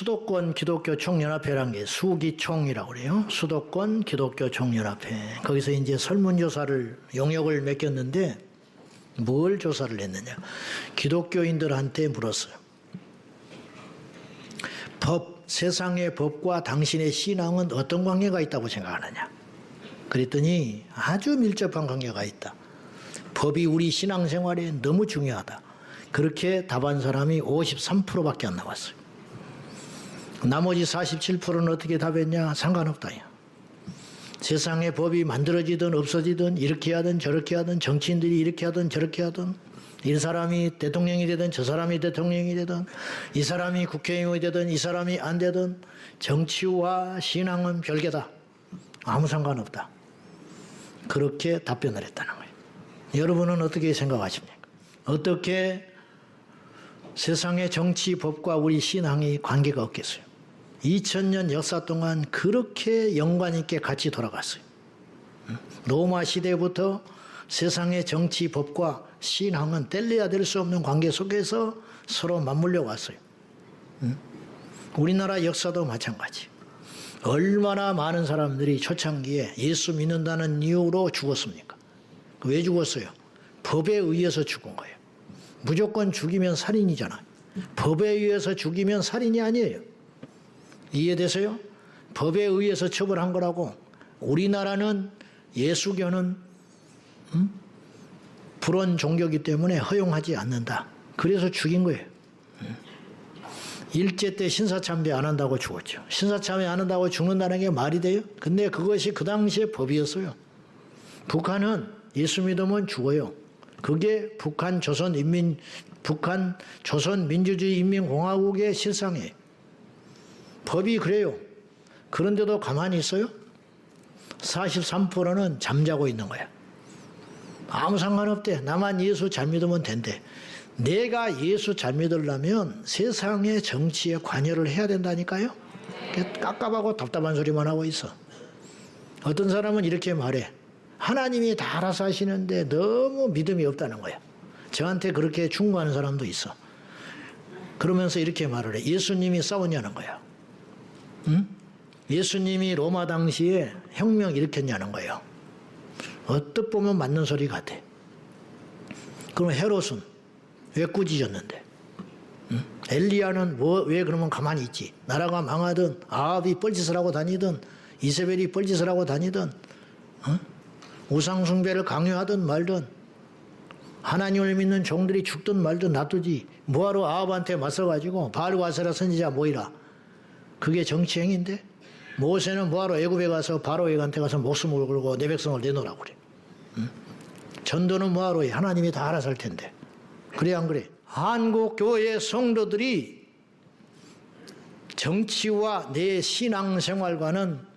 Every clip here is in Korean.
수도권 기독교 총연합회라는 게 수기총이라고 그래요. 수도권 기독교 총연합회. 거기서 이제 설문조사를 용역을 맡겼는데 뭘 조사를 했느냐. 기독교인들한테 물었어요. 세상의 법과 당신의 신앙은 어떤 관계가 있다고 생각하느냐. 그랬더니 아주 밀접한 관계가 있다. 법이 우리 신앙생활에 너무 중요하다. 그렇게 답한 사람이 53%밖에 안 나왔어요. 나머지 47%는 어떻게 답했냐? 상관없다. 세상에 법이 만들어지든 없어지든 이렇게 하든 저렇게 하든 정치인들이 이렇게 하든 저렇게 하든 이 사람이 대통령이 되든 저 사람이 대통령이 되든 이 사람이 국회의원이 되든 이 사람이 안 되든 정치와 신앙은 별개다. 아무 상관없다. 그렇게 답변을 했다는 거예요. 여러분은 어떻게 생각하십니까? 어떻게 세상의 정치, 법과 우리 신앙이 관계가 없겠어요? 2000년 역사 동안 그렇게 연관 있게 같이 돌아갔어요. 로마 시대부터 세상의 정치, 법과 신앙은 뗄래야 될 수 없는 관계 속에서 서로 맞물려 왔어요. 우리나라 역사도 마찬가지. 얼마나 많은 사람들이 초창기에 예수 믿는다는 이유로 죽었습니까? 왜 죽었어요? 법에 의해서 죽은 거예요. 무조건 죽이면 살인이잖아요. 법에 의해서 죽이면 살인이 아니에요. 이해되세요? 법에 의해서 처벌한 거라고. 우리나라는 예수교는 불온 종교이기 때문에 허용하지 않는다. 그래서 죽인 거예요. 일제 때 신사참배 안 한다고 죽었죠. 신사참배 안 한다고 죽는다는 게 말이 돼요? 근데 그것이 그 당시의 법이었어요. 북한은 예수 믿으면 죽어요. 그게 북한 조선민주주의 인민공화국의 실상이에요. 법이 그래요. 그런데도 가만히 있어요? 43%는 잠자고 있는 거야. 아무 상관없대. 나만 예수 잘 믿으면 된대. 내가 예수 잘 믿으려면 세상의 정치에 관여를 해야 된다니까요. 깝깝하고 답답한 소리만 하고 있어. 어떤 사람은 이렇게 말해. 하나님이 다 알아서 하시는데 너무 믿음이 없다는 거야. 저한테 그렇게 충고하는 사람도 있어. 그러면서 이렇게 말을 해. 예수님이 싸웠냐는 거야. 응? 예수님이 로마 당시에 혁명 일으켰냐는 거예요. 어떻게 보면 맞는 소리 같아. 그럼 헤롯은 왜 꾸짖었는데? 응? 엘리야는 왜 그러면 가만히 있지? 나라가 망하든 아합이 뻘짓을 하고 다니든 이세벨이 뻘짓을 하고 다니든 우상 숭배를 강요하든 말든 하나님을 믿는 종들이 죽든 말든 놔두지. 뭐하러 아합한테 맞서가지고 바알과 아세라 선지자 모이라. 그게 정치행위인데? 모세는 뭐하러 애굽에 가서 바로에한테 가서 목숨을 걸고 내 백성을 내놓으라고 그래. 전도는 뭐하러 해? 하나님이 다 알아서 할 텐데. 그래 안 그래? 한국 교회 성도들이 정치와 내 신앙생활과는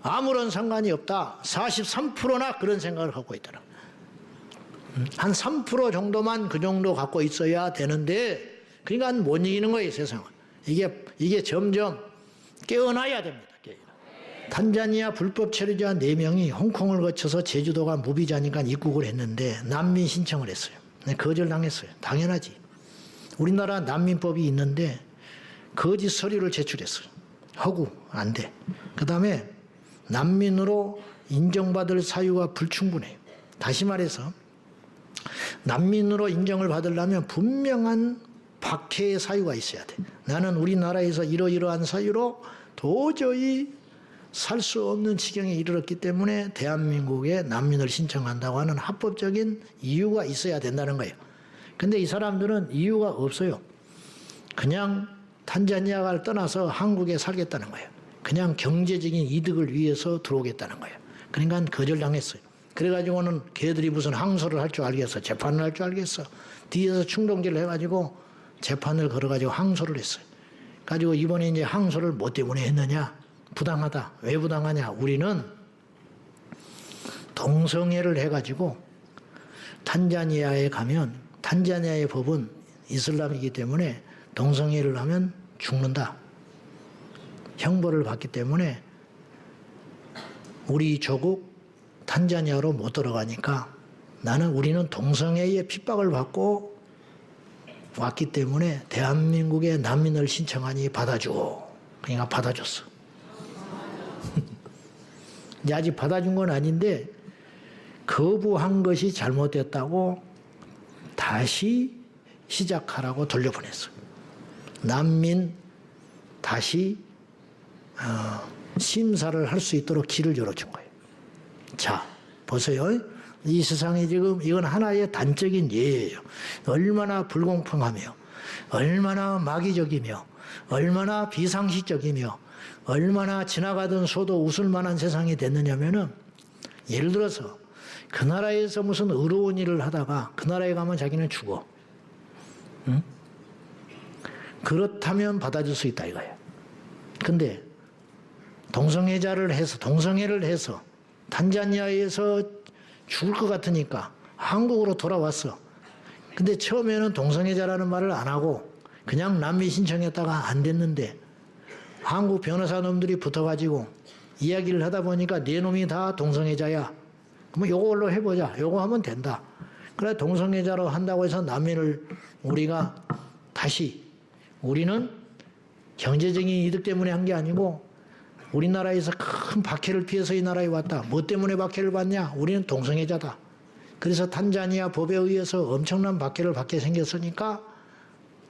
아무런 상관이 없다. 43%나 그런 생각을 갖고 있더라. 한 3% 정도만 그 정도 갖고 있어야 되는데 그러니까 못 이기는 거예요, 세상은. 이게 점점 깨어나야 됩니다. 탄자니아 불법 체류자 4명이 홍콩을 거쳐서 제주도가 무비자니까 입국을 했는데 난민 신청을 했어요. 거절당했어요. 당연하지. 우리나라 난민법이 있는데 거짓 서류를 제출했어요. 허구 안 돼. 그 다음에 난민으로 인정받을 사유가 불충분해요. 다시 말해서 난민으로 인정을 받으려면 분명한 박해의 사유가 있어야 돼. 나는 우리나라에서 이러이러한 사유로 도저히 살 수 없는 지경에 이르렀기 때문에 대한민국에 난민을 신청한다고 하는 합법적인 이유가 있어야 된다는 거예요. 근데 이 사람들은 이유가 없어요. 그냥 탄자니아를 떠나서 한국에 살겠다는 거예요. 그냥 경제적인 이득을 위해서 들어오겠다는 거예요. 그러니까 거절당했어요. 그래가지고는 걔들이 무슨 항소를 할 줄 알겠어. 재판을 할 줄 알겠어. 뒤에서 충동질을 해가지고 재판을 걸어가지고 항소를 했어요. 가지고 이번에 이제 항소를 뭐 때문에 했느냐? 부당하다. 왜 부당하냐? 우리는 동성애를 해가지고 탄자니아에 가면 탄자니아의 법은 이슬람이기 때문에 동성애를 하면 죽는다. 형벌을 받기 때문에 우리 조국 탄자니아로 못 들어가니까 우리는 동성애의 핍박을 받고 왔기 때문에 대한민국에 난민을 신청하니 받아주고 그러니까 받아줬어. 이제 아직 받아준 건 아닌데 거부한 것이 잘못됐다고 다시 시작하라고 돌려보냈어. 난민 다시 심사를 할 수 있도록 길을 열어준 거예요. 자, 보세요. 이 세상에 지금 이건 하나의 단적인 예예요. 얼마나 불공평하며 얼마나 마귀적이며 얼마나 비상식적이며 얼마나 지나가던 소도 웃을 만한 세상이 됐느냐면은 예를 들어서 그 나라에서 무슨 의로운 일을 하다가 그 나라에 가면 자기는 죽어. 응? 그렇다면 받아줄 수 있다 이거예요. 근데 동성애를 해서 탄자니아에서 죽을 것 같으니까 한국으로 돌아왔어. 근데 처음에는 동성애자라는 말을 안 하고 그냥 난민 신청했다가 안 됐는데 한국 변호사 놈들이 붙어가지고 이야기를 하다 보니까 네 놈이 다 동성애자야. 그러면 요걸로 해보자. 요거 하면 된다. 그래 동성애자로 한다고 해서 난민을 우리가 다시 우리는 경제적인 이득 때문에 한 게 아니고 우리나라에서 큰 박해를 피해서 이 나라에 왔다. 뭐 때문에 박해를 받냐? 우리는 동성애자다. 그래서 탄자니아 법에 의해서 엄청난 박해를 받게 생겼으니까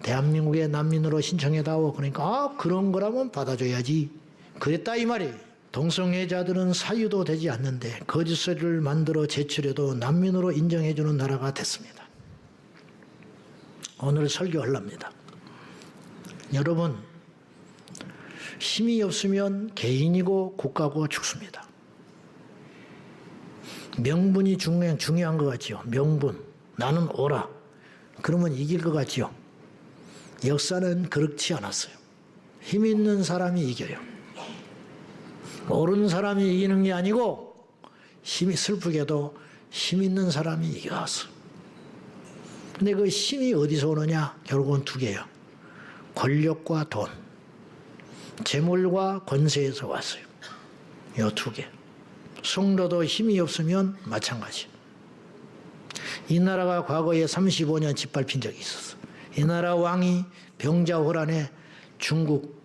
대한민국의 난민으로 신청해다오. 그러니까 그런 거라면 받아줘야지. 그랬다 이 말이에요. 동성애자들은 사유도 되지 않는데 거짓소리를 만들어 제출해도 난민으로 인정해주는 나라가 됐습니다. 오늘 설교하렵니다. 여러분, 힘이 없으면 개인이고 국가고 죽습니다. 명분이 중요한 것 같지요. 명분. 나는 옳아. 그러면 이길 것 같지요. 역사는 그렇지 않았어요. 힘 있는 사람이 이겨요. 옳은 사람이 이기는 게 아니고 힘이 슬프게도 힘 있는 사람이 이겼어. 근데 그 힘이 어디서 오느냐? 결국은 두 개예요. 권력과 돈. 재물과 권세에서 왔어요. 이 두 개. 성도도 힘이 없으면 마찬가지. 이 나라가 과거에 35년 짓밟힌 적이 있었어. 이 나라 왕이 병자호란에 중국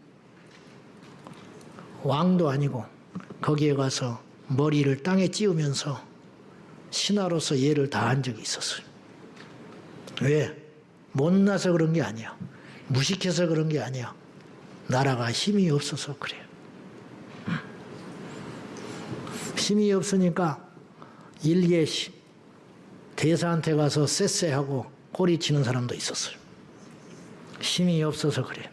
왕도 아니고 거기에 가서 머리를 땅에 찧으면서 신하로서 예를 다한 적이 있었어요. 왜? 못나서 그런 게 아니야. 무식해서 그런 게 아니야. 나라가 힘이 없어서 그래요. 힘이 없으니까 일개시 대사한테 가서 쎄쎄하고 꼬리치는 사람도 있었어요. 힘이 없어서 그래요.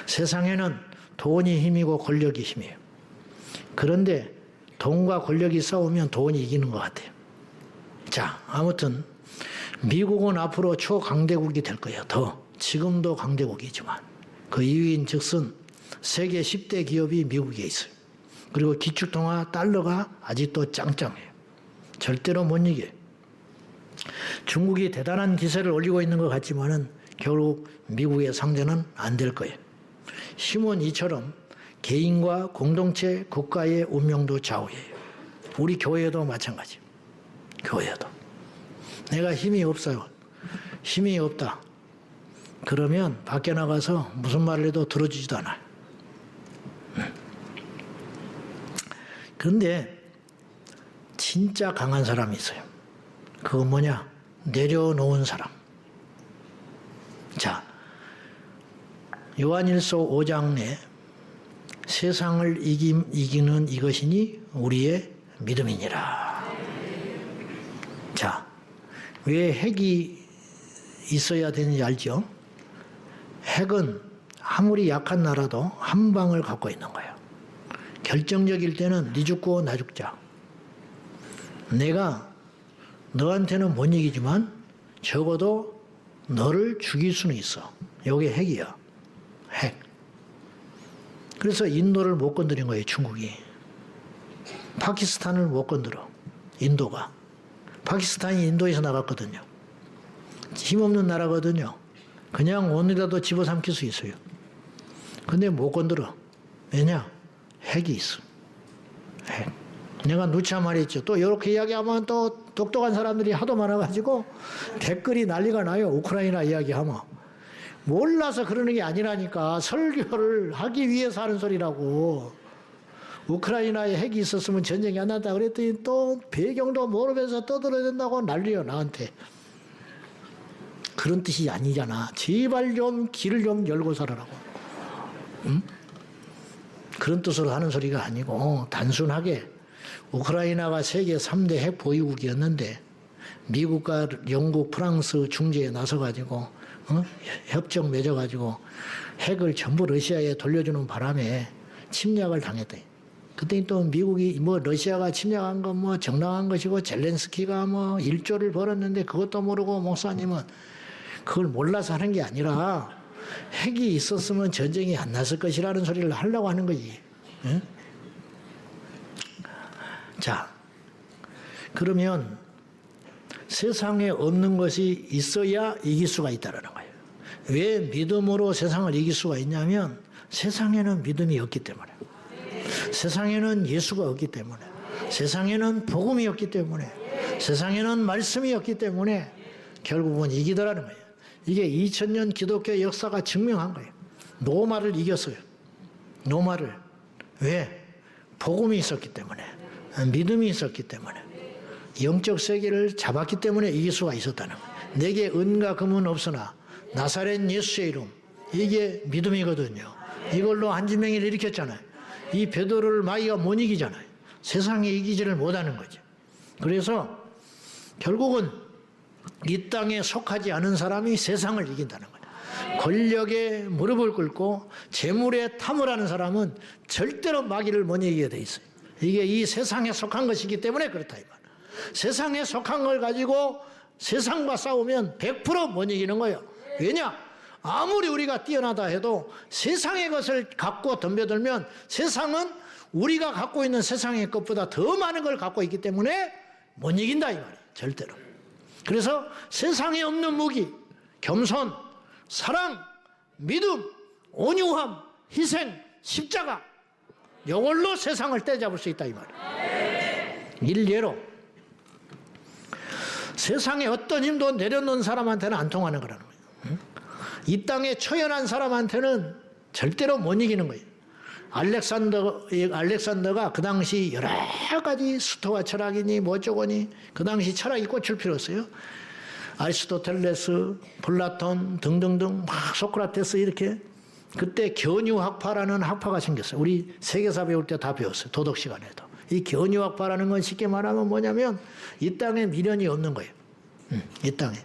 세상에는 돈이 힘이고 권력이 힘이에요. 그런데 돈과 권력이 싸우면 돈이 이기는 것 같아요. 자, 아무튼 미국은 앞으로 초강대국이 될 거예요. 더. 지금도 강대국이지만 그 이유인 즉슨 세계 10대 기업이 미국에 있어요. 그리고 기축통화 달러가 아직도 짱짱해요. 절대로 못 이겨요. 중국이 대단한 기세를 올리고 있는 것 같지만은 결국 미국의 상대는 안 될 거예요. 힘은 이처럼 개인과 공동체, 국가의 운명도 좌우해요. 우리 교회도 마찬가지. 교회도. 내가 힘이 없어요. 힘이 없다. 그러면 밖에 나가서 무슨 말을 해도 들어주지도 않아요. 그런데 진짜 강한 사람이 있어요. 그건 뭐냐? 내려놓은 사람. 자, 요한일서 5장에 세상을 이기는 이것이니 우리의 믿음이니라. 자, 왜 핵이 있어야 되는지 알죠? 핵은 아무리 약한 나라도 한 방을 갖고 있는 거예요. 결정적일 때는 네 죽고 나 죽자. 내가 너한테는 못 이기지만 적어도 너를 죽일 수는 있어. 이게 핵이야. 핵. 그래서 인도를 못 건드린 거예요, 중국이. 파키스탄을 못 건드려, 인도가. 파키스탄이 인도에서 나갔거든요. 힘없는 나라거든요. 그냥 오늘이라도 집어삼킬 수 있어요. 근데 못 건드려. 왜냐? 핵이 있어. 핵. 내가 누차 말했죠. 또 이렇게 이야기하면 또 똑똑한 사람들이 하도 많아가지고 댓글이 난리가 나요. 우크라이나 이야기하면. 몰라서 그러는 게 아니라니까. 설교를 하기 위해서 하는 소리라고. 우크라이나에 핵이 있었으면 전쟁이 안 난다 그랬더니 또 배경도 모르면서 떠들어야 된다고 난리야 나한테. 그런 뜻이 아니잖아. 제발 좀 길을 좀 열고 살아라고. 응? 그런 뜻으로 하는 소리가 아니고 단순하게 우크라이나가 세계 3대 핵 보유국이었는데 미국과 영국, 프랑스 중재에 나서가지고 협정 맺어가지고 핵을 전부 러시아에 돌려주는 바람에 침략을 당했다. 그때 또 미국이 뭐 러시아가 침략한 건 뭐 정당한 것이고 젤렌스키가 뭐 1조를 벌었는데 그것도 모르고 목사님은 그걸 몰라서 하는 게 아니라 핵이 있었으면 전쟁이 안 났을 것이라는 소리를 하려고 하는 거지. 응? 자, 그러면 세상에 없는 것이 있어야 이길 수가 있다는 거예요. 왜 믿음으로 세상을 이길 수가 있냐면 세상에는 믿음이 없기 때문에, 세상에는 예수가 없기 때문에, 세상에는 복음이 없기 때문에, 세상에는 말씀이 없기 때문에 결국은 이기더라는 거예요. 이게 2000년 기독교 역사가 증명한 거예요. 노마를 이겼어요. 노마를. 왜? 복음이 있었기 때문에, 믿음이 있었기 때문에, 영적 세계를 잡았기 때문에 이길 수가 있었다는 거예요. 내게 은과 금은 없으나 나사렛 예수의 이름, 이게 믿음이거든요. 이걸로 한지명이를 일으켰잖아요. 이 베드로를 마귀가 못 이기잖아요. 세상에 이기지를 못하는 거죠. 그래서 결국은 이 땅에 속하지 않은 사람이 세상을 이긴다는 거예요. 권력에 무릎을 꿇고 재물에 탐을 하는 사람은 절대로 마귀를 못 이기게 돼 있어요. 이게 이 세상에 속한 것이기 때문에 그렇다 이 말. 세상에 속한 걸 가지고 세상과 싸우면 100% 못 이기는 거예요. 왜냐? 아무리 우리가 뛰어나다 해도 세상의 것을 갖고 덤벼들면 세상은 우리가 갖고 있는 세상의 것보다 더 많은 걸 갖고 있기 때문에 못 이긴다 이 말이에요. 절대로. 그래서 세상에 없는 무기, 겸손, 사랑, 믿음, 온유함, 희생, 십자가, 이걸로 세상을 때잡을 수 있다 이 말이에요. 일례로 세상에 어떤 힘도 내려놓은 사람한테는 안 통하는 거라는 거예요. 이 땅에 초연한 사람한테는 절대로 못 이기는 거예요. 알렉산더가 그 당시 여러 가지 스토아 철학이니 뭐 어쩌고니 그 당시 철학이 꽂힐 필요 없어요. 아리스토텔레스, 플라톤 등등등 막 소크라테스 이렇게 그때 견유학파라는 학파가 생겼어요. 우리 세계사 배울 때 다 배웠어요. 도덕 시간에도. 이 견유학파라는 건 쉽게 말하면 뭐냐면 이 땅에 미련이 없는 거예요. 이 땅에.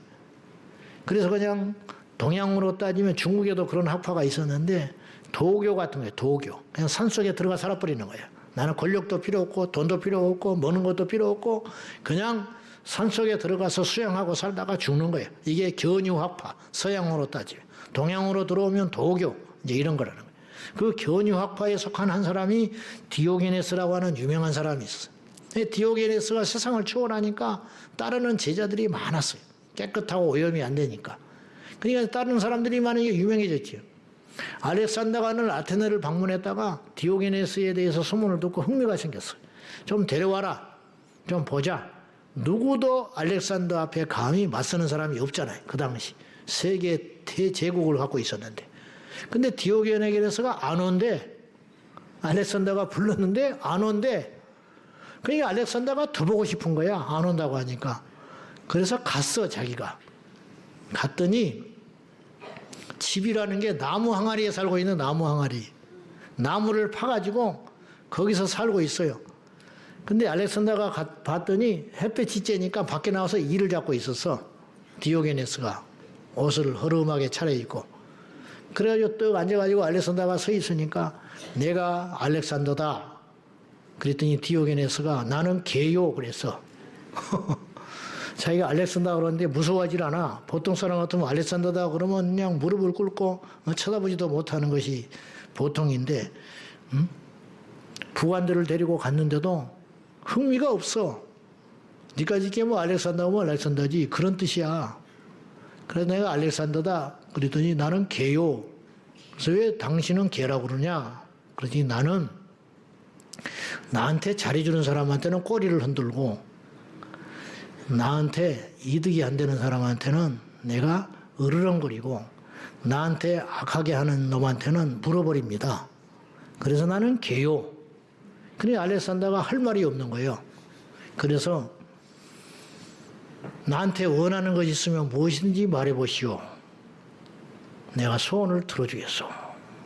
그래서 그냥 동양으로 따지면 중국에도 그런 학파가 있었는데 도교 같은 거예요. 도교. 그냥 산속에 들어가 살아버리는 거예요. 나는 권력도 필요 없고 돈도 필요 없고 먹는 것도 필요 없고 그냥 산속에 들어가서 수양하고 살다가 죽는 거예요. 이게 견유학파. 서양으로 따지면. 동양으로 들어오면 도교. 이제 이런 거라는 거예요. 그 견유학파에 속한 한 사람이 디오게네스라고 하는 유명한 사람이 있었어요. 디오게네스가 세상을 추월하니까 따르는 제자들이 많았어요. 깨끗하고 오염이 안 되니까. 그러니까 따르는 사람들이 많으니까 유명해졌죠. 알렉산더가는 아테네를 방문했다가 디오게네스에 대해서 소문을 듣고 흥미가 생겼어요. 좀 데려와라. 좀 보자. 누구도 알렉산더 앞에 감히 맞서는 사람이 없잖아요. 그 당시. 세계 대제국을 갖고 있었는데. 근데 디오게네스가 안 온대. 알렉산더가 불렀는데 안 온대. 그러니까 알렉산더가 더 보고 싶은 거야. 안 온다고 하니까. 그래서 갔어, 자기가. 갔더니 집이라는 게 나무 항아리에 살고 있는 나무 항아리. 나무를 파가지고 거기서 살고 있어요. 근데 알렉산더가 봤더니 햇볕이 쬐니까 밖에 나와서 이를 잡고 있었어. 디오게네스가 옷을 허름하게 차려입고. 그래가지고 떡 앉아가지고 알렉산더가 서 있으니까 내가 알렉산더다. 그랬더니 디오게네스가 나는 개요 그랬어. 자기가 알렉산더 그러는데 무서워하질 않아. 보통 사람 같으면 알렉산더다 그러면 그냥 무릎을 꿇고 쳐다보지도 못하는 것이 보통인데 부관들을 데리고 갔는데도 흥미가 없어. 니까지 게 뭐 알렉산더면 알렉산더지 그런 뜻이야. 그래서 내가 알렉산더다 그랬더니 나는 개요. 그래서 왜 당신은 개라고 그러냐. 그랬더니 나는 나한테 잘해주는 사람한테는 꼬리를 흔들고 나한테 이득이 안 되는 사람한테는 내가 으르렁거리고 나한테 악하게 하는 놈한테는 물어버립니다. 그래서 나는 개요. 그러니 알렉산더가 할 말이 없는 거예요. 그래서 나한테 원하는 것이 있으면 무엇이든지 말해보시오. 내가 소원을 들어주겠소.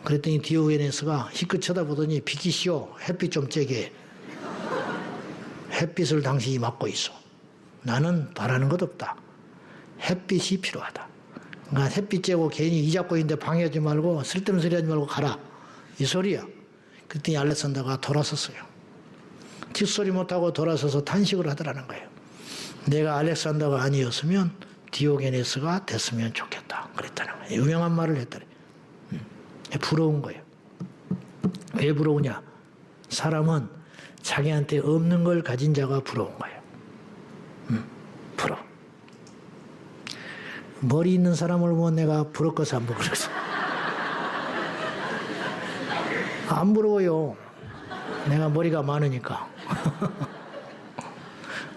그랬더니 디오게네스가 희끗 쳐다보더니 비키시오. 햇빛 좀 쬐게. 햇빛을 당신이 맡고 있어. 나는 바라는 것 없다. 햇빛이 필요하다. 그러니까 햇빛 쬐고 괜히 이 잡고 있는데 방해하지 말고 쓸데없는 소리 하지 말고 가라. 이 소리야. 그랬더니 알렉산더가 돌아섰어요. 뒷소리 못하고 돌아서서 탄식을 하더라는 거예요. 내가 알렉산더가 아니었으면 디오게네스가 됐으면 좋겠다. 그랬다는 거예요. 유명한 말을 했더래. 부러운 거예요. 왜 부러우냐? 사람은 자기한테 없는 걸 가진 자가 부러운 거예요. 부러워. 머리 있는 사람을 보면 내가 부럽고서 안 부러웠어. 안 부러워요. 내가 머리가 많으니까.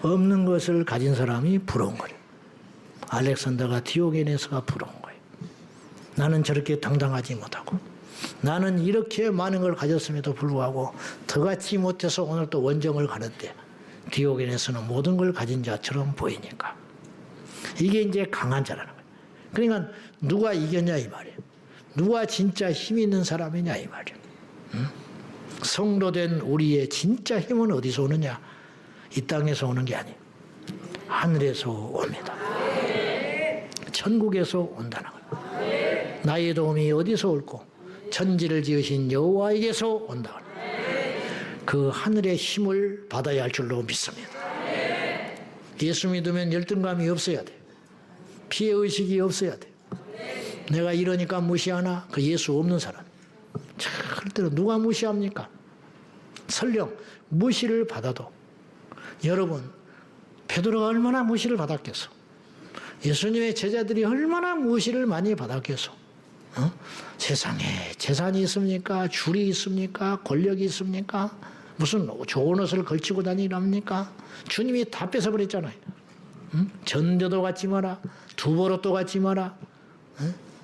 없는 것을 가진 사람이 부러운 거예요. 알렉산더가 디오게네스가 부러운 거예요. 나는 저렇게 당당하지 못하고 나는 이렇게 많은 걸 가졌음에도 불구하고 더 갖지 못해서 오늘 또 원정을 가는데 디오게네스는 모든 걸 가진 자처럼 보이니까 이게 이제 강한 자라는 거예요. 그러니까 누가 이겼냐 이 말이에요. 누가 진짜 힘 있는 사람이냐 이 말이에요. 성도된 우리의 진짜 힘은 어디서 오느냐? 이 땅에서 오는 게 아니에요. 하늘에서 옵니다. 천국에서 온다는 거예요. 나의 도움이 어디서 올고 천지를 지으신 여호와에게서 온다. 그 하늘의 힘을 받아야 할 줄로 믿습니다. 예수 믿으면 열등감이 없어야 돼요. 피해의식이 없어야 돼요. 내가 이러니까 무시하나? 그 예수 없는 사람. 절대로 누가 무시합니까? 설령 무시를 받아도 여러분 베드로가 얼마나 무시를 받았겠어? 예수님의 제자들이 얼마나 무시를 많이 받았겠어? 세상에 재산이 있습니까? 줄이 있습니까? 권력이 있습니까? 무슨 좋은 옷을 걸치고 다니랍니까? 주님이 다 뺏어버렸잖아요. 전대도 갖지 마라. 두벌옷도 갖지 마라.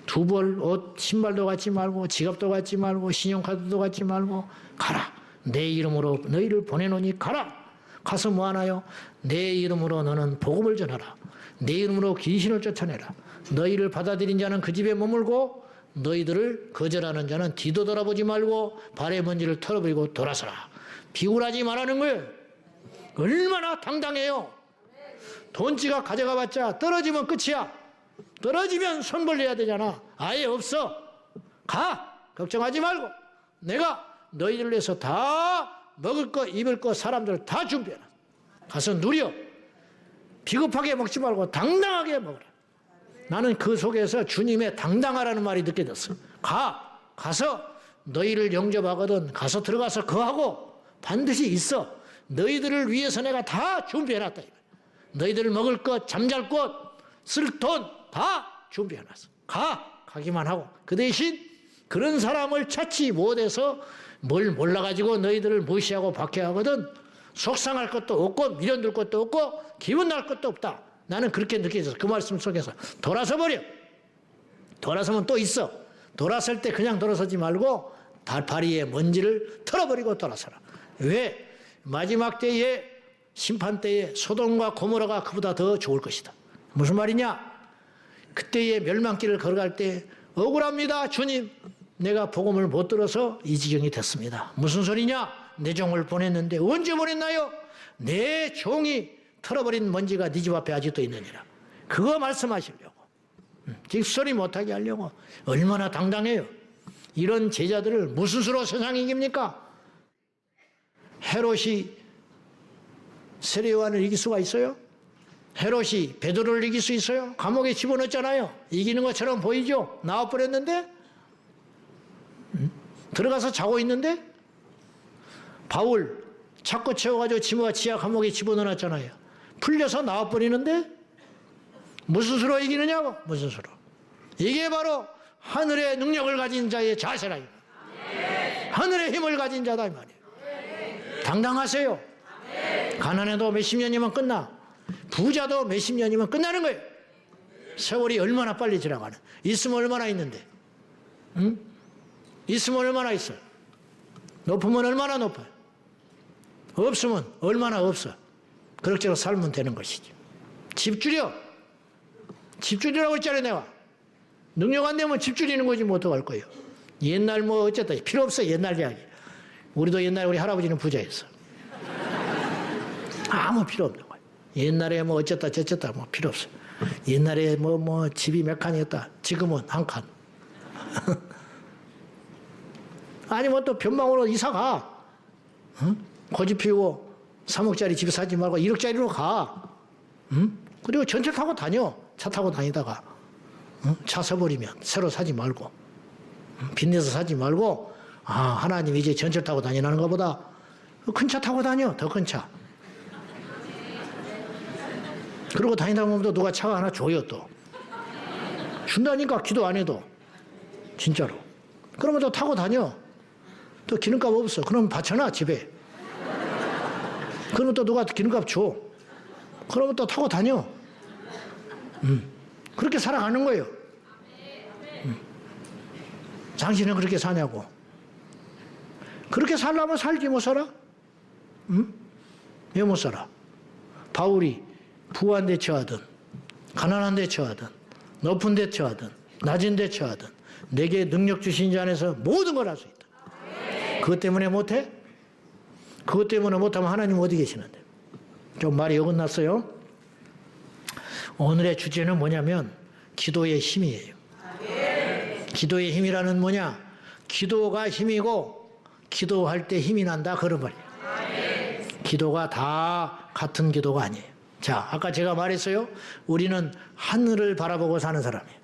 두벌 옷, 신발도 갖지 말고 지갑도 갖지 말고 신용카드도 갖지 말고 가라. 내 이름으로 너희를 보내노니 가라. 가서 뭐하나요? 내 이름으로 너는 복음을 전하라. 내 이름으로 귀신을 쫓아내라. 너희를 받아들인 자는 그 집에 머물고 너희들을 거절하는 자는 뒤도 돌아보지 말고 발의 먼지를 털어버리고 돌아서라. 비굴하지 말라는 거예요. 얼마나 당당해요. 돈지가 가져가봤자 떨어지면 끝이야. 떨어지면 손 벌려야 되잖아. 아예 없어. 가. 걱정하지 말고 내가 너희들을 위해서 다 먹을 거 입을 거 사람들 다 준비해라. 가서 누려. 비겁하게 먹지 말고 당당하게 먹으라. 나는 그 속에서 주님의 당당하라는 말이 느껴졌어. 가서 너희를 영접하거든 가서 들어가서 거하고 반드시 있어. 너희들을 위해서 내가 다 준비해놨다. 너희들 먹을 것, 잠잘 곳, 쓸 돈 다 준비해놨어. 가기만 하고 그 대신 그런 사람을 찾지 못해서 뭘 몰라가지고 너희들을 무시하고 박해하거든 속상할 것도 없고 미련들 것도 없고 기분 날 것도 없다. 나는 그렇게 느껴져서 그 말씀 속에서 돌아서 버려. 돌아서면 또 있어. 돌아설 때 그냥 돌아서지 말고 발파리의 먼지를 털어버리고 돌아서라. 왜? 마지막 때에 심판 때에 소돔과 고모라가 그보다 더 좋을 것이다. 무슨 말이냐? 그때의 멸망길을 걸어갈 때 억울합니다. 주님 내가 복음을 못 들어서 이 지경이 됐습니다. 무슨 소리냐? 내 종을 보냈는데 언제 보냈나요? 내 종이 털어버린 먼지가 네 집 앞에 아직도 있느니라. 그거 말씀하시려고. 직소리 못하게 하려고. 얼마나 당당해요. 이런 제자들을 무슨 수로 세상이 이깁니까? 헤롯이 세례요한을 이길 수가 있어요? 헤롯이 베드로를 이길 수 있어요? 감옥에 집어넣었잖아요. 이기는 것처럼 보이죠? 나와버렸는데? 들어가서 자고 있는데? 바울 자꾸 채워가지고 지하 감옥에 집어넣었잖아요. 풀려서 나와버리는데? 무슨 수로 이기느냐고? 무슨 수로? 이게 바로 하늘의 능력을 가진 자의 자세라. 하늘의 힘을 가진 자다 이 말이에요. 당당하세요. 가난해도 몇십 년이면 끝나. 부자도 몇십 년이면 끝나는 거예요. 세월이 얼마나 빨리 지나가는. 있으면 얼마나 있는데. 응? 있으면 얼마나 있어. 높으면 얼마나 높아요. 없으면 얼마나 없어. 그렇게 살면 되는 것이지. 집줄여. 집줄이라고 했잖아요, 내가. 능력 안 되면 집줄이는 거지 뭐 어떡할 거예요. 옛날 뭐 어쨌다. 필요 없어, 옛날 이야기. 우리도 옛날에 우리 할아버지는 부자였어. 아무 필요 없는 거예요. 옛날에 뭐 어쨌다 저쨌다 뭐 필요 없어. 옛날에 뭐 집이 몇 칸이었다. 지금은 한 칸. 아니면 또 변방으로 이사 가. 응? 고집 피우고 3억짜리 집 사지 말고 1억짜리로 가. 응? 그리고 전철 타고 다녀. 차 타고 다니다가 응? 차 서버리면 새로 사지 말고 빚내서 사지 말고 하나님 이제 전철 타고 다니라는 것보다 큰 차 타고 다녀. 더 큰 차. 그러고 다니다 보면 또 누가 차가 하나 줘요 또. 준다니까 기도 안 해도. 진짜로. 그러면 또 타고 다녀. 또 기름값 없어. 그럼 받쳐놔 집에. 그러면 또 누가 기름값 줘. 그러면 또 타고 다녀. 그렇게 살아가는 거예요. 당신은 그렇게 사냐고. 그렇게 살려면 살지 못 살아? 왜 못 살아? 바울이 부한 데 처하든 가난한 데 처하든 높은 데 처하든 낮은 데 처하든 내게 능력 주신 자 안에서 모든 걸 할 수 있다. 그것 때문에 못해? 그것 때문에 못하면 하나님 어디 계시는데? 좀 말이 어긋났어요. 오늘의 주제는 뭐냐면 기도의 힘이에요. 기도의 힘이라는 뭐냐? 기도가 힘이고 기도할 때 힘이 난다 그런 말이에요. 기도가 다 같은 기도가 아니에요. 자, 아까 제가 말했어요. 우리는 하늘을 바라보고 사는 사람이에요.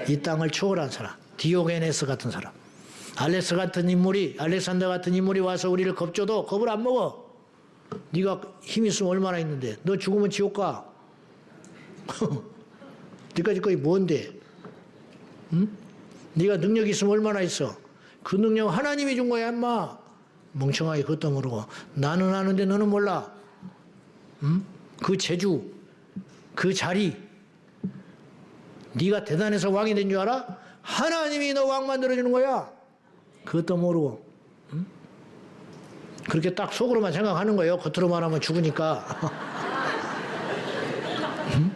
이 땅을 초월한 사람. 디오게네스 같은 사람. 알렉산더 같은 인물이 와서 우리를 겁줘도 겁을 안 먹어. 네가 힘 있으면 얼마나 있는데. 너 죽으면 지옥 가. 네까지 거기 뭔데? 응? 네가 능력이 있으면 얼마나 있어. 그 능력 하나님이 준 거야 인마. 멍청하게 그것도 모르고. 나는 아는데 너는 몰라. 응? 그 재주, 그 자리. 네가 대단해서 왕이 된 줄 알아? 하나님이 너 왕 만들어주는 거야. 그것도 모르고. 응? 그렇게 딱 속으로만 생각하는 거예요. 겉으로 말하면 죽으니까. 응?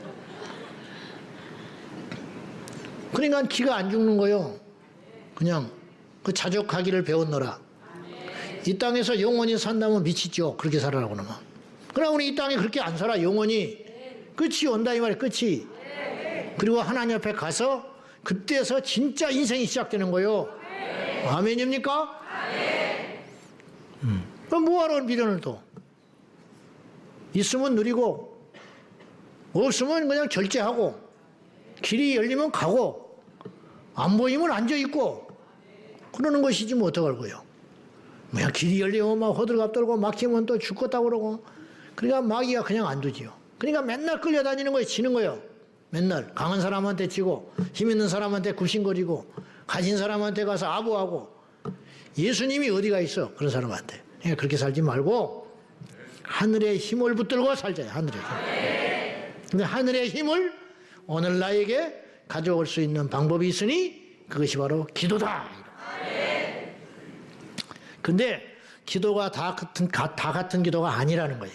그러니까 기가 안 죽는 거예요. 그냥 그 자족하기를 배웠노라. 이 땅에서 영원히 산다면 미치죠. 그렇게 살아라고 그러면. 그러나 우리 이 땅에 그렇게 안 살아. 영원히. 끝이 온다 이 말이야. 끝이. 그리고 하나님 앞에 가서 그때서 진짜 인생이 시작되는 거예요. 아멘입니까? 그럼 뭐하러 미련을 둬? 있으면 누리고 없으면 그냥 절제하고 길이 열리면 가고 안 보이면 앉아있고 그러는 것이지 뭐 어떡할 거예요. 그냥 길이 열리면 막 호들갑 떨고 막히면 또 죽겠다고 그러고 그러니까 마귀가 그냥 안 두지요. 그러니까 맨날 끌려다니는 거예요. 지는 거예요. 맨날 강한 사람한테 지고 힘 있는 사람한테 굽신거리고 가진 사람한테 가서 아부하고 예수님이 어디가 있어 그런 사람한테. 그러니까 그렇게 살지 말고 하늘의 힘을 붙들고 살자요. 하늘의 힘. 근데 하늘의 힘을 오늘 나에게 가져올 수 있는 방법이 있으니 그것이 바로 기도다. 근데 기도가 다 같은 기도가 아니라는 거예요.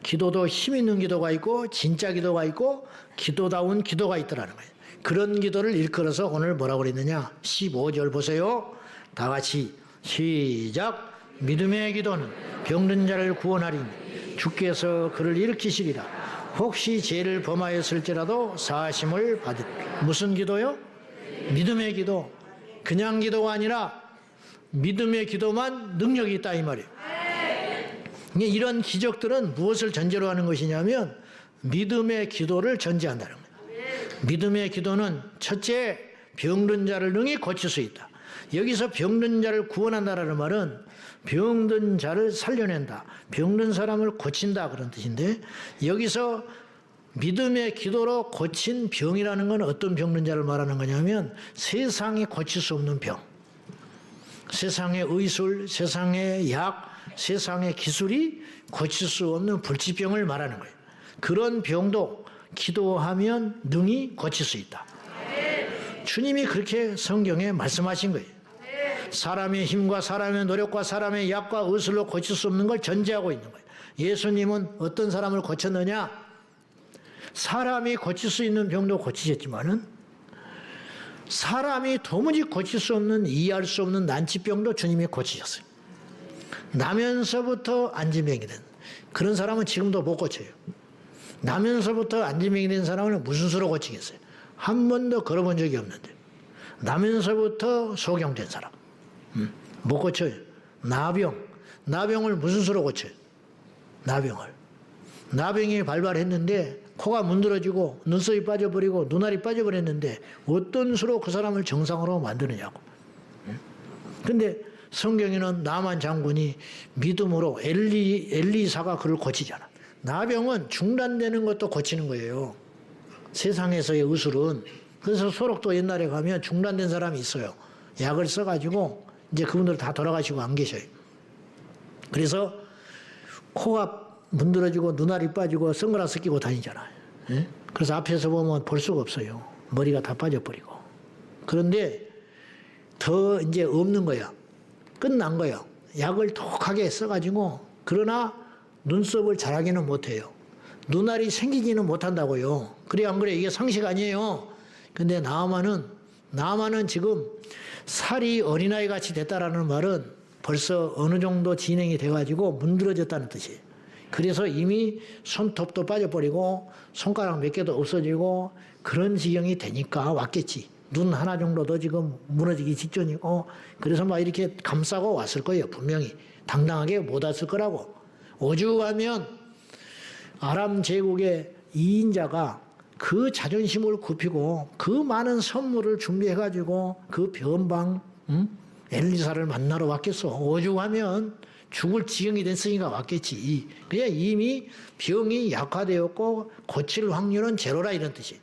기도도 힘 있는 기도가 있고 진짜 기도가 있고 기도다운 기도가 있더라는 거예요. 그런 기도를 일컬어서 오늘 뭐라고 그랬느냐. 15절 보세요. 다 같이 시작. 믿음의 기도는 병든 자를 구원하리니 주께서 그를 일으키시리라. 혹시 죄를 범하였을지라도 사하심을 받으리. 무슨 기도요? 믿음의 기도. 그냥 기도가 아니라 믿음의 기도만 능력이 있다 이 말이에요. 이런 기적들은 무엇을 전제로 하는 것이냐면 믿음의 기도를 전제한다는 거예요. 믿음의 기도는 첫째 병든 자를 능히 고칠 수 있다. 여기서 병든 자를 구원한다라는 말은 병든 자를 살려낸다. 병든 사람을 고친다 그런 뜻인데 여기서 믿음의 기도로 고친 병이라는 건 어떤 병든 자를 말하는 거냐면 세상이 고칠 수 없는 병. 세상의 의술, 세상의 약, 세상의 기술이 고칠 수 없는 불치병을 말하는 거예요. 그런 병도 기도하면 능히 고칠 수 있다. 주님이 그렇게 성경에 말씀하신 거예요. 사람의 힘과 사람의 노력과 사람의 약과 의술로 고칠 수 없는 걸 전제하고 있는 거예요. 예수님은 어떤 사람을 고쳤느냐? 사람이 고칠 수 있는 병도 고치셨지만은 사람이 도무지 고칠 수 없는, 이해할 수 없는 난치병도 주님이 고치셨어요. 나면서부터 안진병이 된 그런 사람은 지금도 못 고쳐요. 나면서부터 안진병이 된 사람은 무슨 수로 고치겠어요? 한 번도 걸어본 적이 없는데. 나면서부터 소경된 사람 못 고쳐요. 나병을 무슨 수로 고쳐요? 나병이 발발했는데 코가 문드러지고 눈썹이 빠져버리고 눈알이 빠져버렸는데 어떤 수로 그 사람을 정상으로 만드느냐고. 근데 성경에는 나만 장군이 믿음으로 엘리사가 그를 고치잖아. 나병은 중단되는 것도 고치는 거예요. 세상에서의 의술은. 그래서 소록도 옛날에 가면 중단된 사람이 있어요. 약을 써가지고 이제 그분들 다 돌아가시고 안 계셔요. 그래서 코가 문드러지고 눈알이 빠지고 선글라스 끼고 다니잖아요. 예? 그래서 앞에서 보면 볼 수가 없어요. 머리가 다 빠져버리고. 그런데 더 이제 없는 거야. 끝난 거야. 약을 독하게 써가지고. 그러나 눈썹을 자라기는 못해요. 눈알이 생기지는 못한다고요. 그래 안 그래? 이게 상식 아니에요. 근데 나아만은 지금 살이 어린아이 같이 됐다라는 말은 벌써 어느 정도 진행이 돼가지고 문드러졌다는 뜻이에요. 그래서 이미 손톱도 빠져버리고 손가락 몇 개도 없어지고 그런 지경이 되니까 왔겠지. 눈 하나 정도도 지금 무너지기 직전이고 그래서 막 이렇게 감싸고 왔을 거예요. 분명히. 당당하게 못 왔을 거라고. 오죽하면 아람 제국의 2인자가 그 자존심을 굽히고 그 많은 선물을 준비해가지고 그 변방 엘리사를 만나러 왔겠어. 오죽하면 죽을 지경이 됐으니까 왔겠지. 그냥 이미 병이 약화되었고 고칠 확률은 제로라 이런 뜻이.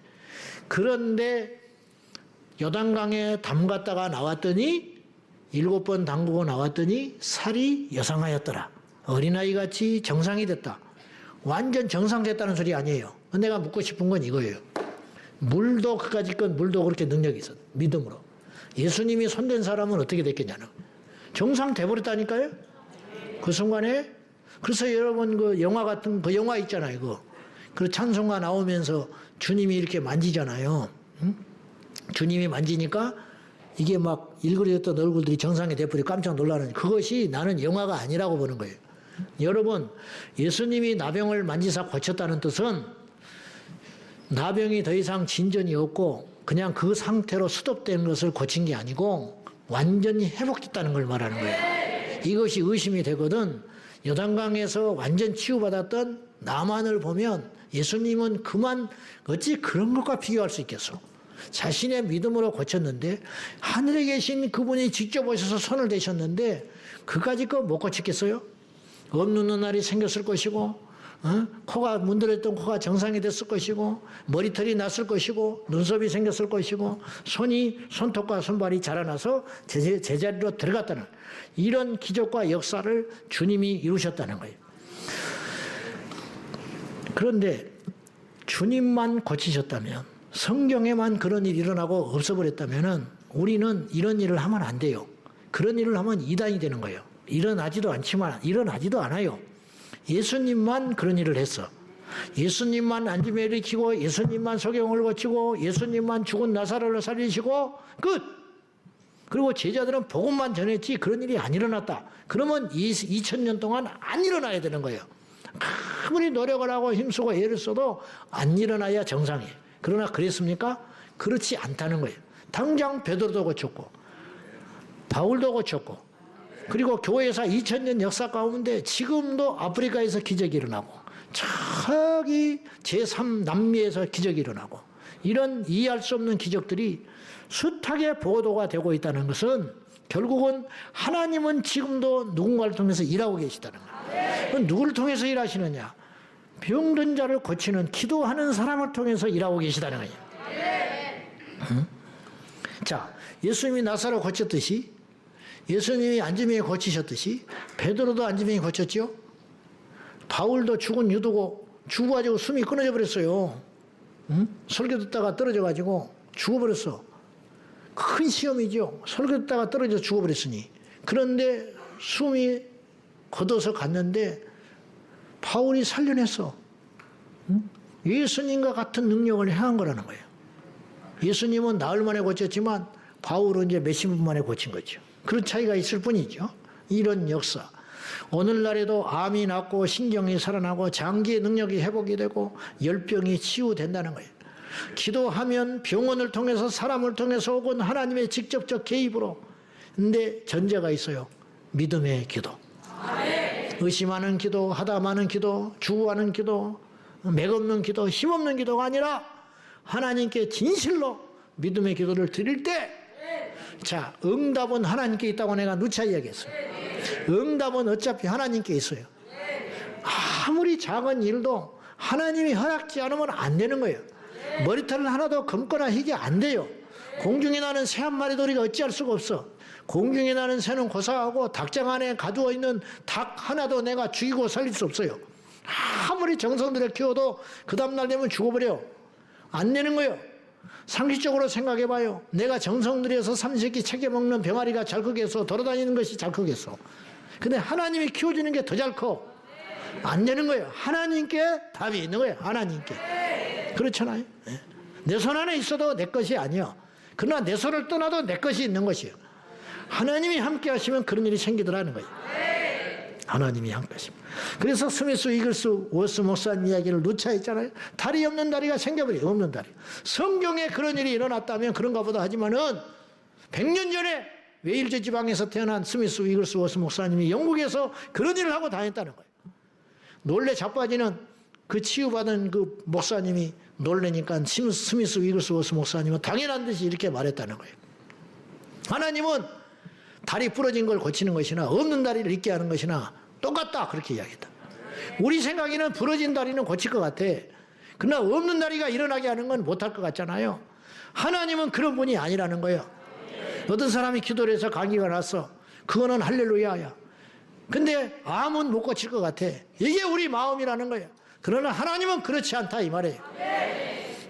그런데 요단강에 담갔다가 나왔더니 7번 담그고 나왔더니 살이 여상하였더라. 어린아이같이 정상이 됐다. 완전 정상됐다는 소리 아니에요. 내가 묻고 싶은 건 이거예요. 물도 그까짓 건 물도 그렇게 능력이 있어. 믿음으로. 예수님이 손댄 사람은 어떻게 됐겠냐는. 정상 돼버렸다니까요. 그 순간에. 그래서 여러분 그 영화 같은 그 영화 있잖아요. 그 찬송가 나오면서 주님이 이렇게 만지잖아요. 응? 주님이 만지니까 이게 막 일그러졌던 얼굴들이 정상이 돼버리고 깜짝 놀라는 그것이 나는 영화가 아니라고 보는 거예요. 여러분 예수님이 나병을 만지사 고쳤다는 뜻은 나병이 더 이상 진전이 없고 그냥 그 상태로 수독된 것을 고친 게 아니고 완전히 회복됐다는 걸 말하는 거예요. 이것이 의심이 되거든. 요단강에서 완전 치유받았던 나만을 보면 예수님은 그만 어찌 그런 것과 비교할 수 있겠어. 자신의 믿음으로 고쳤는데 하늘에 계신 그분이 직접 오셔서 손을 대셨는데 그까짓 거 못 고쳤겠어요? 없는 눈알이 생겼을 것이고 코가 문드러졌던 코가 정상이 됐을 것이고 머리털이 났을 것이고 눈썹이 생겼을 것이고 손톱과 손발이 자라나서 제자리로 들어갔다는 이런 기적과 역사를 주님이 이루셨다는 거예요. 그런데 주님만 고치셨다면 성경에만 그런 일이 일어나고 없어버렸다면 우리는 이런 일을 하면 안 돼요. 그런 일을 하면 이단이 되는 거예요. 일어나지도 않아요. 예수님만 그런 일을 했어. 예수님만 안진병을 일으키고 예수님만 소경을 고치고 예수님만 죽은 나사로를 살리시고 끝. 그리고 제자들은 복음만 전했지 그런 일이 안 일어났다. 그러면 2000년 동안 안 일어나야 되는 거예요. 아무리 노력을 하고 힘쓰고 애를 써도 안 일어나야 정상이에요. 그러나 그랬습니까? 그렇지 않다는 거예요. 당장 베드로도 고쳤고 바울도 고쳤고 그리고 교회사 2000년 역사 가운데 지금도 아프리카에서 기적이 일어나고 저기 제3남미에서 기적이 일어나고 이런 이해할 수 없는 기적들이 숱하게 보도가 되고 있다는 것은 결국은 하나님은 지금도 누군가를 통해서 일하고 계시다는 거예요. 누구를 통해서 일하시느냐? 병든 자를 고치는 기도하는 사람을 통해서 일하고 계시다는 거예요. 응? 자, 예수님이 나사로 고쳤듯이 예수님이 안진병이 고치셨듯이 베드로도 안진병이 고쳤죠. 바울도 죽은 유도고 죽어가지고 숨이 끊어져 버렸어요. 설교 듣다가 떨어져가지고 죽어버렸어. 큰 시험이죠. 설교 듣다가 떨어져 죽어버렸으니. 그런데 숨이 걷어서 갔는데 바울이 살려냈어. 예수님과 같은 능력을 행한 거라는 거예요. 예수님은 나흘 만에 고쳤지만 바울은 이제 몇십 분 만에 고친 거죠. 그런 차이가 있을 뿐이죠. 이런 역사. 오늘날에도 암이 낫고 신경이 살아나고 장기의 능력이 회복이 되고 열병이 치유된다는 거예요. 기도하면 병원을 통해서 사람을 통해서 혹은 하나님의 직접적 개입으로. 근데 전제가 있어요. 믿음의 기도. 의심하는 기도, 하다마는 기도, 주구하는 기도, 맥없는 기도, 힘없는 기도가 아니라 하나님께 진실로 믿음의 기도를 드릴 때, 자, 응답은 하나님께 있다고 내가 누차 이야기했어요. 응답은 어차피 하나님께 있어요. 아무리 작은 일도 하나님이 허락지 않으면 안 되는 거예요. 머리털을 하나도 검거나 희게 안 돼요. 공중에 나는 새 한 마리도 우리가 어찌할 수가 없어. 공중에 나는 새는 고사하고 닭장 안에 가두어 있는 닭 하나도 내가 죽이고 살릴 수 없어요. 아무리 정성들여 키워도 그 다음날 되면 죽어버려. 안 되는 거예요. 상식적으로 생각해봐요. 내가 정성 들여서 삼시세끼 챙겨 먹는 병아리가 잘 크겠어? 돌아다니는 것이 잘 크겠어? 근데 하나님이 키워주는 게 더 잘 커. 안 되는 거예요. 하나님께 답이 있는 거예요. 하나님께. 그렇잖아요. 내 손 안에 있어도 내 것이 아니야. 그러나 내 손을 떠나도 내 것이 있는 것이에요. 하나님이 함께 하시면 그런 일이 생기더라는 거예요. 하나님이 함께 하시면. 그래서 스미스 이글스 워스 목사님 이야기를 누차 했잖아요. 다리 없는 다리가 생겨버려요. 없는 다리. 성경에 그런 일이 일어났다면 그런가 보다 하지만은 100년 전에 웨일즈 지방에서 태어난 스미스 이글스 워스 목사님이 영국에서 그런 일을 하고 다녔다는 거예요. 놀래 자빠지는 그 치유받은 그 목사님이 놀래니까 스미스 이글스 워스 목사님은 당연한 듯이 이렇게 말했다는 거예요. 하나님은 다리 부러진 걸 고치는 것이나 없는 다리를 있게 하는 것이나 똑같다, 그렇게 이야기했다. 우리 생각에는 부러진 다리는 고칠 것 같아. 그러나 없는 다리가 일어나게 하는 건 못할 것 같잖아요. 하나님은 그런 분이 아니라는 거예요. 어떤 사람이 기도를 해서 감기가 났어. 그거는 할렐루야야. 근데 암은 못 고칠 것 같아. 이게 우리 마음이라는 거예요. 그러나 하나님은 그렇지 않다, 이 말이에요.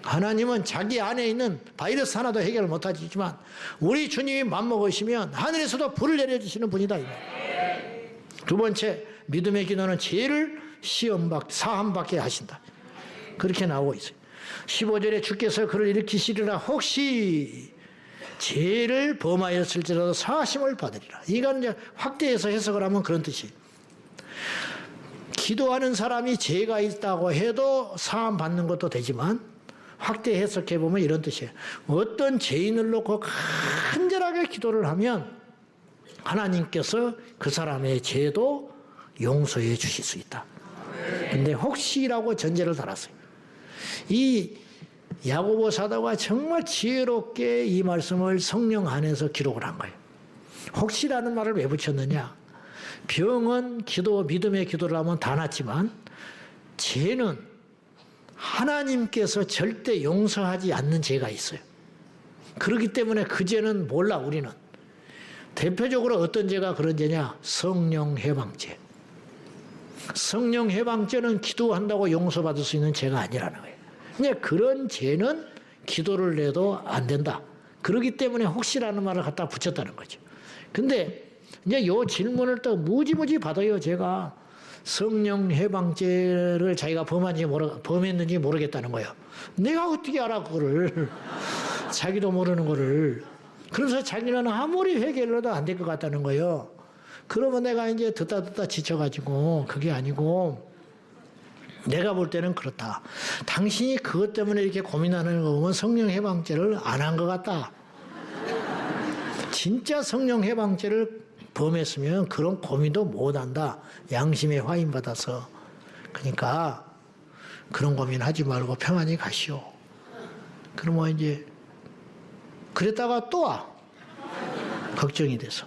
하나님은 자기 안에 있는 바이러스 하나도 해결을 못하지만 우리 주님이 맘먹으시면 하늘에서도 불을 내려주시는 분이다, 이 말이에요. 두 번째, 믿음의 기도는 죄를 사함받게 하신다. 그렇게 나오고 있어요. 15절에 주께서 그를 일으키시리라. 혹시 죄를 범하였을지라도 사하심을 받으리라. 이거는 이제 확대해서 해석을 하면 그런 뜻이에요. 기도하는 사람이 죄가 있다고 해도 사함 받는 것도 되지만 확대 해석해 보면 이런 뜻이에요. 어떤 죄인을 놓고 간절하게 기도를 하면 하나님께서 그 사람의 죄도 용서해 주실 수 있다. 근데 혹시라고 전제를 달았어요. 이 야고보 사도가 정말 지혜롭게 이 말씀을 성령 안에서 기록을 한 거예요. 혹시라는 말을 왜 붙였느냐? 병은 기도, 믿음의 기도를 하면 다 낫지만 죄는 하나님께서 절대 용서하지 않는 죄가 있어요. 그렇기 때문에 그 죄는 몰라, 우리는. 대표적으로 어떤 죄가 그런 죄냐? 성령 해방죄. 성령 해방죄는 기도한다고 용서받을 수 있는 죄가 아니라는 거예요. 근데 그런 죄는 기도를 해도 안 된다. 그렇기 때문에 혹시라는 말을 갖다 붙였다는 거죠. 근데 이제 요 질문을 또 무지무지 받아요, 제가. 성령 해방죄를 자기가 범했는지 모르겠다는 거예요. 내가 어떻게 알아, 그거를. 자기도 모르는 거를. 그래서 자기는 아무리 회개를 해도 안 될 것 같다는 거예요. 그러면 내가 이제 듣다 지쳐가지고, 그게 아니고, 내가 볼 때는 그렇다. 당신이 그것 때문에 이렇게 고민하는 거 보면 성령 해방죄를 안 한 것 같다. 진짜 성령 해방죄를 범했으면 그런 고민도 못 한다. 양심에 화인 받아서. 그러니까 그런 고민하지 말고 평안히 가시오. 그러면 이제 그랬다가 또 와. 걱정이 돼서.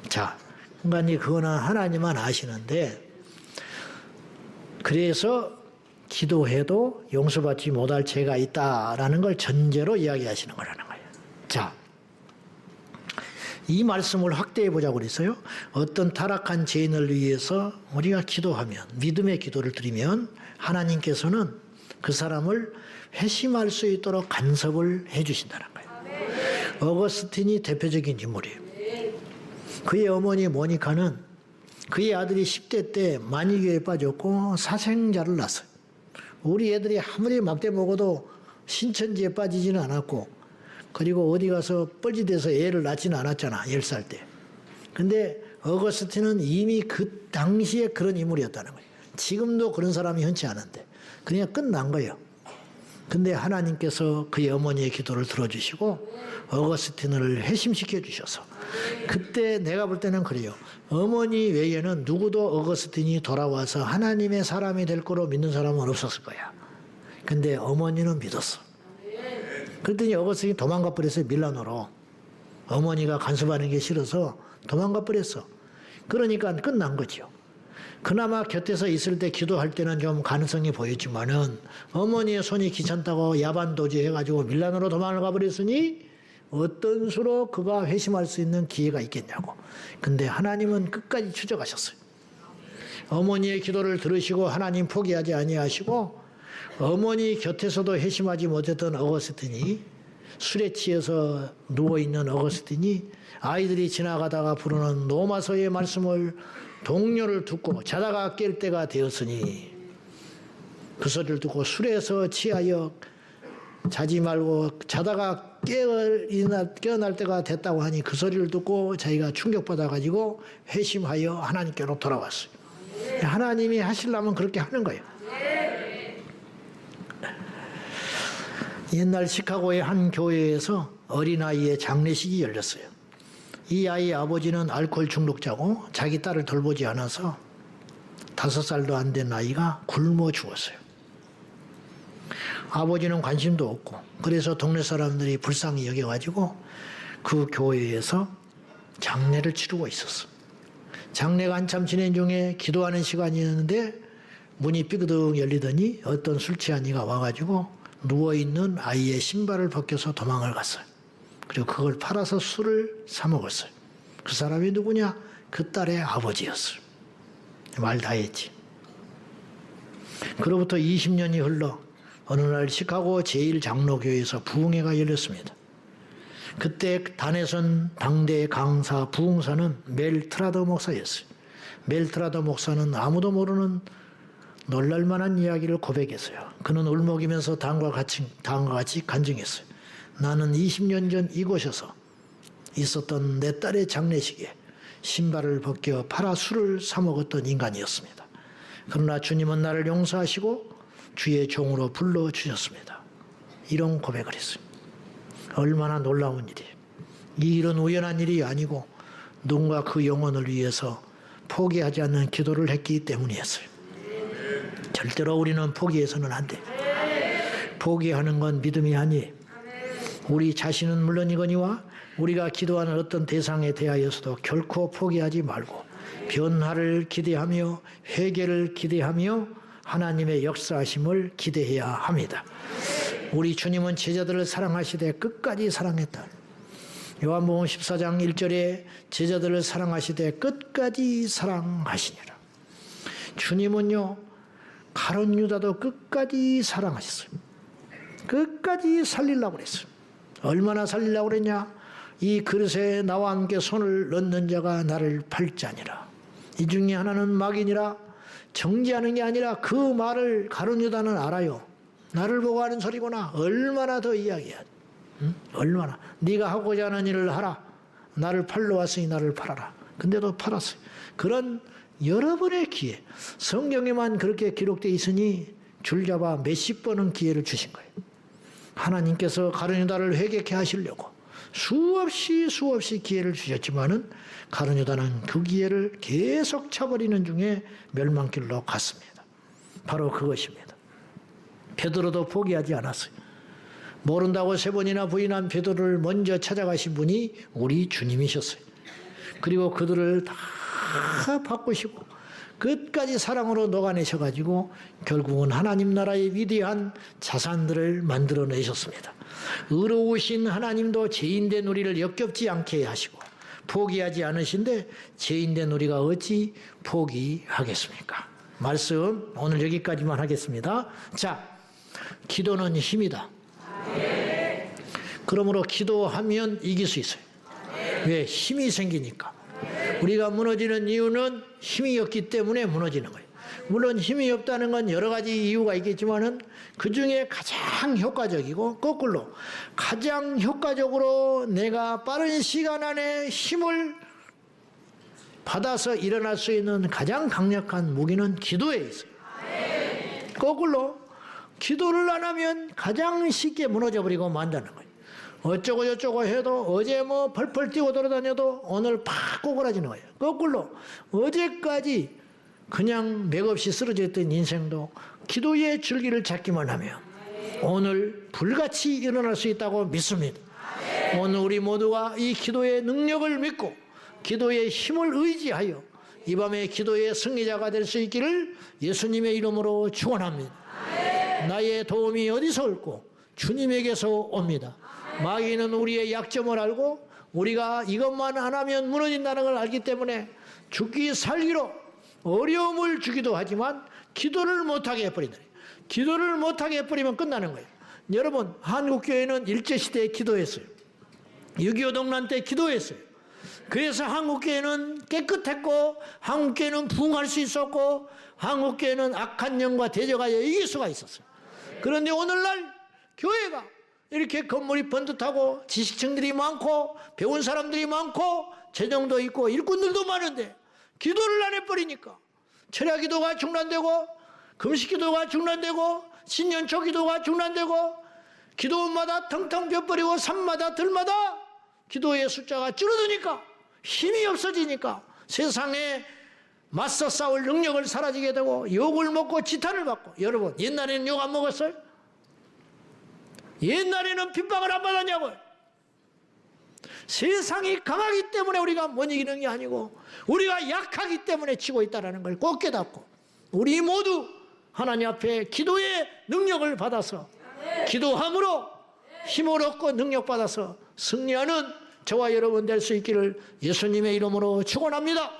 자, 그러니까 그거는 하나님만 아시는데, 그래서 기도해도 용서받지 못할 죄가 있다라는 걸 전제로 이야기하시는 거라는 거예요. 자, 이 말씀을 확대해 보자고 그랬어요. 어떤 타락한 죄인을 위해서 우리가 기도하면, 믿음의 기도를 드리면 하나님께서는 그 사람을 회심할 수 있도록 간섭을 해주신다는 거예요. 어거스틴이 대표적인 인물이에요. 그의 어머니 모니카는 그의 아들이 10대 때 만이교에 빠졌고 사생자를 낳았어요. 우리 애들이 아무리 막대 먹어도 신천지에 빠지지는 않았고, 그리고 어디 가서 뻘짓해서 애를 낳지는 않았잖아, 10살 때. 근데 어거스틴은 이미 그 당시에 그런 인물이었다는 거예요. 지금도 그런 사람이 흔치 않은데 그냥 끝난 거예요. 근데 하나님께서 그의 어머니의 기도를 들어주시고 어거스틴을 회심시켜 주셔서, 그때 내가 볼 때는 그래요. 어머니 외에는 누구도 어거스틴이 돌아와서 하나님의 사람이 될 거로 믿는 사람은 없었을 거야. 근데 어머니는 믿었어. 그랬더니 어거스틴이 도망가 버렸어요, 밀라노로. 어머니가 간섭하는 게 싫어서 도망가 버렸어. 그러니까 끝난 거죠. 그나마 곁에서 있을 때 기도할 때는 좀 가능성이 보였지만은 어머니의 손이 귀찮다고 야반도주 해가지고 밀라노로 도망을 가버렸으니 어떤 수로 그가 회심할 수 있는 기회가 있겠냐고. 근데 하나님은 끝까지 추적하셨어요. 어머니의 기도를 들으시고 하나님 포기하지 아니하시고, 어머니 곁에서도 회심하지 못했던 어거스틴이, 술에 취해서 누워있는 어거스틴이 아이들이 지나가다가 부르는 노마서의 말씀을 동료를 듣고 자다가 깰 때가 되었으니, 그 소리를 듣고 술에서 취하여 자지 말고 자다가 깨어날 때가 됐다고 하니 그 소리를 듣고 자기가 충격받아가지고 회심하여 하나님께로 돌아왔어요. 하나님이 하시려면 그렇게 하는 거예요. 옛날 시카고의 한 교회에서 어린아이의 장례식이 열렸어요. 이 아이의 아버지는 알코올 중독자고 자기 딸을 돌보지 않아서 5살도 안 된 아이가 굶어 죽었어요. 아버지는 관심도 없고, 그래서 동네 사람들이 불쌍히 여겨가지고 그 교회에서 장례를 치르고 있었어. 장례가 한참 진행 중에 기도하는 시간이었는데 문이 삐그덕 열리더니 어떤 술 취한 이가 와가지고 누워있는 아이의 신발을 벗겨서 도망을 갔어요. 그리고 그걸 팔아서 술을 사 먹었어요. 그 사람이 누구냐? 그 딸의 아버지였어요. 말 다 했지. 그로부터 20년이 흘러 어느 날 시카고 제1장로교회에서 부흥회가 열렸습니다. 그때 단에선 당대 강사 부흥사는 멜 트라더 목사였어요. 멜 트라더 목사는 아무도 모르는 놀랄만한 이야기를 고백했어요. 그는 울먹이면서 다음과 같이 간증했어요. 나는 20년 전 이곳에서 있었던 내 딸의 장례식에 신발을 벗겨 팔아 술을 사 먹었던 인간이었습니다. 그러나 주님은 나를 용서하시고 주의 종으로 불러주셨습니다. 이런 고백을 했어요. 얼마나 놀라운 일이에요. 이 일은 우연한 일이 아니고 누군가 그 영혼을 위해서 포기하지 않는 기도를 했기 때문이었어요. 절대로 우리는 포기해서는 안 돼. 포기하는 건 믿음이 아니에요. 우리 자신은 물론이거니와 우리가 기도하는 어떤 대상에 대하여서도 결코 포기하지 말고 변화를 기대하며 회개를 기대하며 하나님의 역사하심을 기대해야 합니다. 우리 주님은 제자들을 사랑하시되 끝까지 사랑했다. 요한복음 14장 1절에 제자들을 사랑하시되 끝까지 사랑하시니라. 주님은요, 가룟 유다도 끝까지 사랑하셨어요. 끝까지 살리려고 그랬어요. 얼마나 살리려고 그랬냐? 이 그릇에 나와 함께 손을 넣는 자가 나를 팔자니라. 이 중에 하나는 막이니라. 정죄하는 게 아니라 그 말을 가룟 유다는 알아요. 나를 보고 하는 소리구나. 얼마나 더 이야기해야 돼. 응? 얼마나. 네가 하고자 하는 일을 하라. 나를 팔러 왔으니 나를 팔아라. 근데도 팔았어요. 그런 여러 번의 기회. 성경에만 그렇게 기록되어 있으니 줄잡아 몇십 번은 기회를 주신 거예요. 하나님께서 가룟 유다를 회개케 하시려고 수없이 기회를 주셨지만은 가룟 유다는 그 기회를 계속 쳐버리는 중에 멸망길로 갔습니다. 바로 그것입니다. 베드로도 포기하지 않았어요. 모른다고 3번이나 부인한 베드로를 먼저 찾아가신 분이 우리 주님이셨어요. 그리고 그들을 다 바꾸시고 끝까지 사랑으로 녹아내셔가지고 결국은 하나님 나라의 위대한 자산들을 만들어내셨습니다. 의로우신 하나님도 죄인된 우리를 역겹지 않게 하시고 포기하지 않으신데 죄인된 우리가 어찌 포기하겠습니까? 말씀 오늘 여기까지만 하겠습니다. 자, 기도는 힘이다. 그러므로 기도하면 이길 수 있어요. 왜? 힘이 생기니까. 우리가 무너지는 이유는 힘이 없기 때문에 무너지는 거예요. 물론 힘이 없다는 건 여러 가지 이유가 있겠지만은 그 중에 가장 효과적이고 거꾸로 가장 효과적으로 내가 빠른 시간 안에 힘을 받아서 일어날 수 있는 가장 강력한 무기는 기도에 있어요. 거꾸로 기도를 안 하면 가장 쉽게 무너져 버리고 만다는 거예요. 어쩌고 저쩌고 해도 어제 뭐 펄펄 뛰고 돌아다녀도 오늘 팍 꼬꾸라지는 거예요. 거꾸로 어제까지 그냥 맥없이 쓰러져 있던 인생도 기도의 줄기를 잡기만 하면 오늘 불같이 일어날 수 있다고 믿습니다. 오늘 우리 모두가 이 기도의 능력을 믿고 기도의 힘을 의지하여 이 밤에 기도의 승리자가 될 수 있기를 예수님의 이름으로 축원합니다. 나의 도움이 어디서 올고 주님에게서 옵니다. 마귀는 우리의 약점을 알고 우리가 이것만 안 하면 무너진다는 걸 알기 때문에 죽기 살기로 어려움을 주기도 하지만 기도를 못하게 해버린다. 기도를 못하게 해버리면 끝나는 거예요. 여러분, 한국교회는 일제시대에 기도했어요. 6.25 동란 때 기도했어요. 그래서 한국교회는 깨끗했고 한국교회는 부흥할 수 있었고 한국교회는 악한 영과 대적하여 이길 수가 있었어요. 그런데 오늘날 교회가 이렇게 건물이 번듯하고 지식층들이 많고 배운 사람들이 많고 재정도 있고 일꾼들도 많은데 기도를 안 해버리니까 철야 기도가 중단되고 금식 기도가 중단되고 신년초 기도가 중단되고 기도원마다 텅텅 비어버리고 산마다 들마다 기도의 숫자가 줄어드니까 힘이 없어지니까 세상에 맞서 싸울 능력을 사라지게 되고 욕을 먹고 지탄을 받고. 여러분, 옛날에는 욕 안 먹었어요? 옛날에는 핍박을 안 받았냐고요? 세상이 강하기 때문에 우리가 못 이기는 게 아니고 우리가 약하기 때문에 지고 있다는 걸 꼭 깨닫고 우리 모두 하나님 앞에 기도의 능력을 받아서 기도함으로 힘을 얻고 능력 받아서 승리하는 저와 여러분 될 수 있기를 예수님의 이름으로 축원합니다.